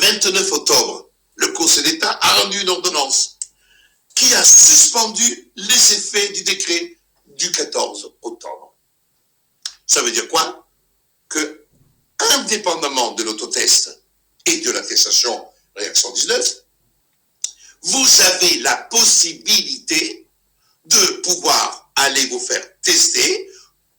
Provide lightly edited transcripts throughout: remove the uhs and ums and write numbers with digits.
29 octobre, le Conseil d'État a rendu une ordonnance qui a suspendu les effets du décret du 14 octobre. Ça veut dire quoi? Que, indépendamment de l'autotest et de l'attestation réaction 19, vous avez la possibilité de pouvoir aller vous faire tester,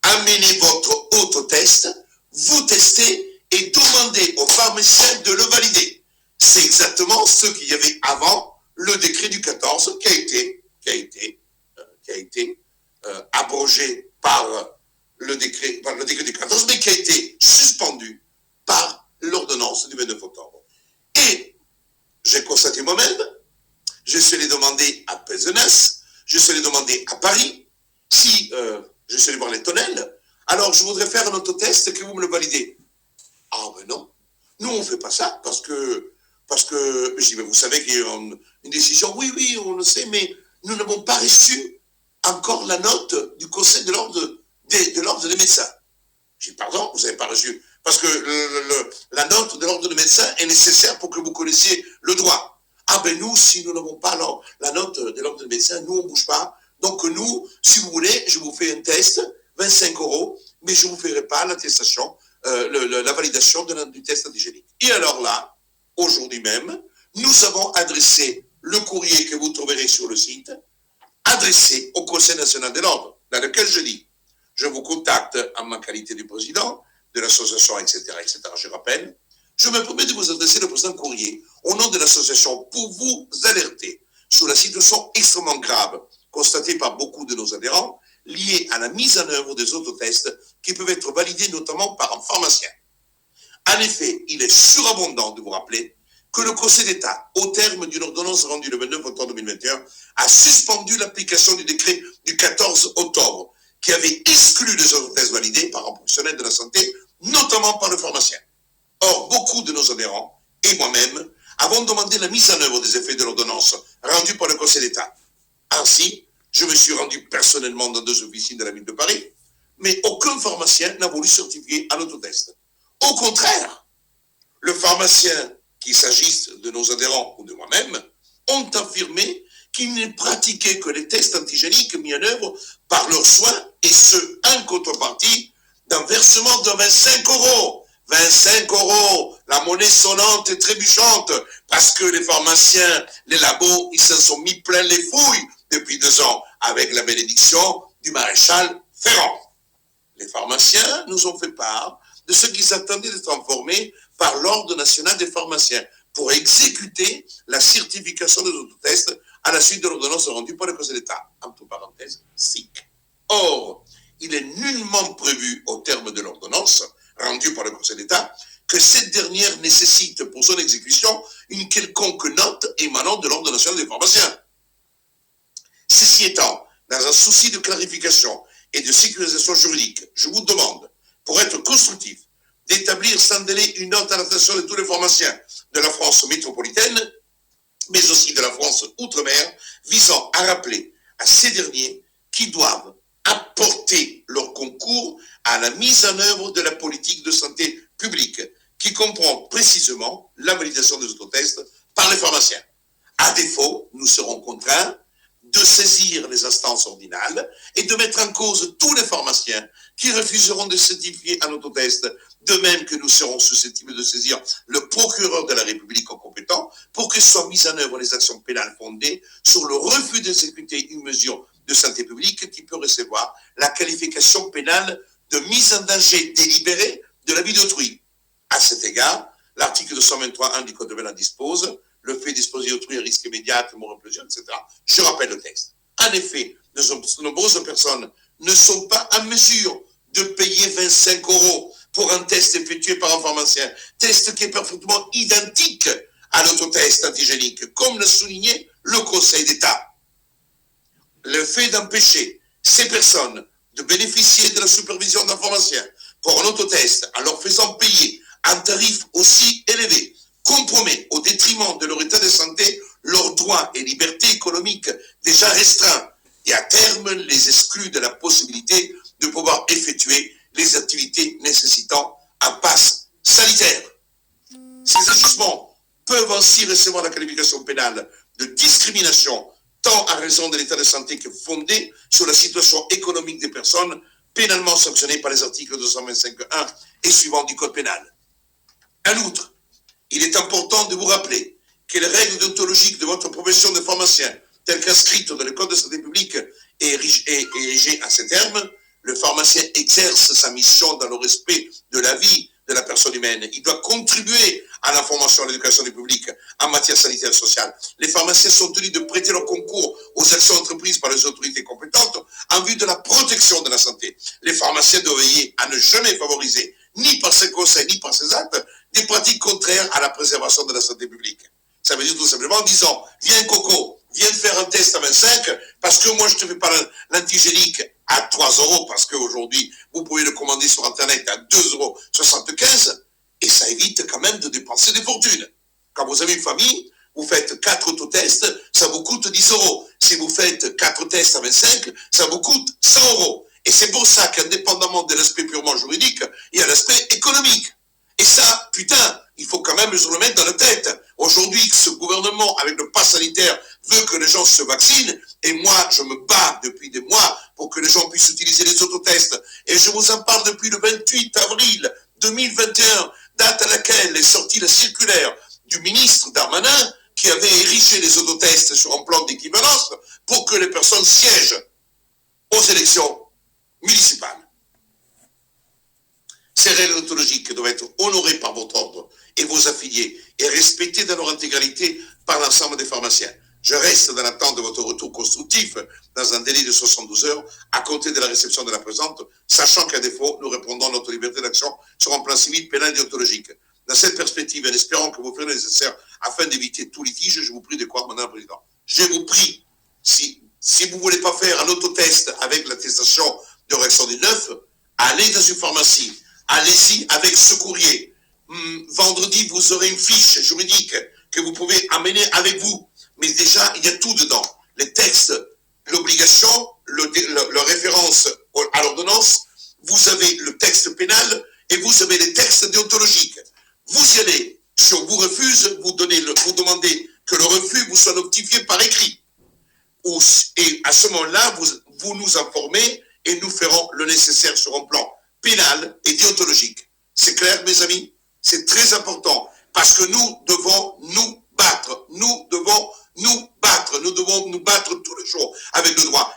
amener votre autotest, vous tester et demander au pharmacien de le valider. C'est exactement ce qu'il y avait avant le décret du 14 qui a été abrogé par le décret du 14, mais qui a été suspendu par l'ordonnance du 29 octobre. Et j'ai constaté moi-même, je suis allé demander à Pézenas, je suis allé demander à Paris, si je suis allé voir les tonnelles, alors je voudrais faire un autotest, que vous me le validez. Ah ben non, nous on ne fait pas ça, parce que je dis, mais vous savez qu'il y a une décision, oui, on le sait, mais nous n'avons pas reçu encore la note du Conseil de l'ordre des médecins. Je dis, pardon, vous n'avez pas reçu, parce que la note de l'ordre des médecins est nécessaire pour que vous connaissiez le droit. Ah ben nous, si nous n'avons pas la note de l'ordre des médecins, nous on ne bouge pas. Donc nous, si vous voulez, je vous fais un test, 25 €, mais je ne vous ferai pas l'attestation, la validation du test antigénique. Et alors là, aujourd'hui même, nous avons adressé le courrier que vous trouverez sur le site, adressé au Conseil national de l'ordre, dans lequel je dis, je vous contacte en ma qualité de président de l'association, etc., je rappelle, je me permets de vous adresser le présent courrier au nom de l'association pour vous alerter sur la situation extrêmement grave constatée par beaucoup de nos adhérents liée à la mise en œuvre des autotests qui peuvent être validés notamment par un pharmacien. En effet, il est surabondant de vous rappeler que le Conseil d'État, au terme d'une ordonnance rendue le 29 octobre 2021, a suspendu l'application du décret du 14 octobre qui avait exclu les autotests validés par un professionnel de la santé, notamment par le pharmacien. Or, beaucoup de nos adhérents, et moi-même, avons demandé la mise en œuvre des effets de l'ordonnance rendue par le Conseil d'État. Ainsi, je me suis rendu personnellement dans 2 officines de la ville de Paris, mais aucun pharmacien n'a voulu certifier un autotest. Au contraire, le pharmacien, qu'il s'agisse de nos adhérents ou de moi-même, ont affirmé qu'ils ne pratiquaient que les tests antigéniques mis en œuvre par leurs soins, et ce, en contrepartie d'un versement de 25 €. 25 €, la monnaie sonnante et trébuchante, parce que les pharmaciens, les labos, ils s'en sont mis plein les fouilles depuis 2 ans, avec la bénédiction du maréchal Ferrand. Les pharmaciens nous ont fait part de ce qu'ils attendaient d'être informés par l'Ordre national des pharmaciens pour exécuter la certification des autotests à la suite de l'ordonnance rendue par le Conseil d'État, entre parenthèses, SIC. Or, il est nullement prévu au terme de l'ordonnance rendue par le Conseil d'État que cette dernière nécessite pour son exécution une quelconque note émanant de l'Ordre national des pharmaciens. Ceci étant, dans un souci de clarification et de sécurisation juridique, je vous demande, pour être constructif, d'établir sans délai une note à l'attention de tous les pharmaciens de la France métropolitaine, mais aussi de la France outre-mer, visant à rappeler à ces derniers qu'ils doivent apporter leur concours à la mise en œuvre de la politique de santé publique, qui comprend précisément la validation des autotests par les pharmaciens. À défaut, nous serons contraints de saisir les instances ordinales et de mettre en cause tous les pharmaciens qui refuseront de certifier un autotest, de même que nous serons susceptibles de saisir le procureur de la République compétent pour que soient mises en œuvre les actions pénales fondées sur le refus d'exécuter une mesure de santé publique qui peut recevoir la qualification pénale de mise en danger délibérée de la vie d'autrui. À cet égard, l'article 223.1 du Code pénal dispose le fait d'exposer autrui à risque immédiat, mort, implosion, etc. Je rappelle le texte. En effet, de nombreuses personnes ne sont pas en mesure de payer 25 € pour un test effectué par un pharmacien, test qui est parfaitement identique à l'autotest antigénique, comme l'a souligné le Conseil d'État. Le fait d'empêcher ces personnes de bénéficier de la supervision d'un pharmacien pour un autotest en leur faisant payer un tarif aussi élevé compromet au détriment de leur état de santé leurs droits et libertés économiques déjà restreints et à terme les exclut de la possibilité de pouvoir effectuer les activités nécessitant un pass sanitaire. Ces agissements peuvent ainsi recevoir la qualification pénale de discrimination, tant à raison de l'état de santé que fondé sur la situation économique des personnes, pénalement sanctionnées par les articles 225.1 et suivants du Code pénal. En outre, il est important de vous rappeler que les règles déontologiques de votre profession de pharmacien, telles qu'inscrites dans le Code de santé publique et érigées à ces termes, le pharmacien exerce sa mission dans le respect de la vie de la personne humaine. Il doit contribuer à l'information et à l'éducation du public en matière sanitaire et sociale. Les pharmaciens sont tenus de prêter leur concours aux actions entreprises par les autorités compétentes en vue de la protection de la santé. Les pharmaciens doivent veiller à ne jamais favoriser, ni par ses conseils, ni par ses actes, des pratiques contraires à la préservation de la santé publique. Ça veut dire tout simplement en disant, viens Coco, viens faire un test à 25, parce que moi je ne te fais pas l'antigénique à 3 euros, parce qu'aujourd'hui, vous pouvez le commander sur Internet à 2,75 €, et ça évite quand même de dépenser des fortunes. Quand vous avez une famille, vous faites 4 autotests, ça vous coûte 10 €. Si vous faites 4 tests à 25, ça vous coûte 100 €. Et c'est pour ça qu'indépendamment de l'aspect purement juridique, il y a l'aspect économique. Et ça, putain, il faut quand même se le mettre dans la tête. Aujourd'hui, ce gouvernement, avec le pass sanitaire, veut que les gens se vaccinent. Et moi, je me bats depuis des mois pour que les gens puissent utiliser les autotests. Et je vous en parle depuis le 28 avril 2021, date à laquelle est sortie la circulaire du ministre Darmanin, qui avait érigé les autotests sur un plan d'équivalence pour que les personnes siègent aux élections municipales. Ces règles ontologiques doivent être honorées par votre ordre et vos affiliés et respectées dans leur intégralité par l'ensemble des pharmaciens. Je reste dans l'attente de votre retour constructif dans un délai de 72 heures à compter de la réception de la présente, sachant qu'à défaut, nous répondons à notre liberté d'action sur un plan civil, pénal et déontologique. Dans cette perspective, en espérant que vous ferez le nécessaire afin d'éviter tout litige, je vous prie de croire, Madame la Présidente. Je vous prie, si vous ne voulez pas faire un autotest avec l'attestation de réaction du 9, allez dans une pharmacie. Allez-y avec ce courrier. Vendredi, vous aurez une fiche juridique que vous pouvez amener avec vous. Mais déjà, il y a tout dedans. Les textes, l'obligation, la référence à l'ordonnance, vous avez le texte pénal et vous avez les textes déontologiques. Vous y allez. Si on vous refuse, vous demandez que le refus vous soit notifié par écrit. Et à ce moment-là, vous nous informez et nous ferons le nécessaire sur un plan pénal et déontologique. C'est clair, mes amis? C'est très important, parce que nous devons nous battre. Nous devons nous battre tous les jours avec le droit.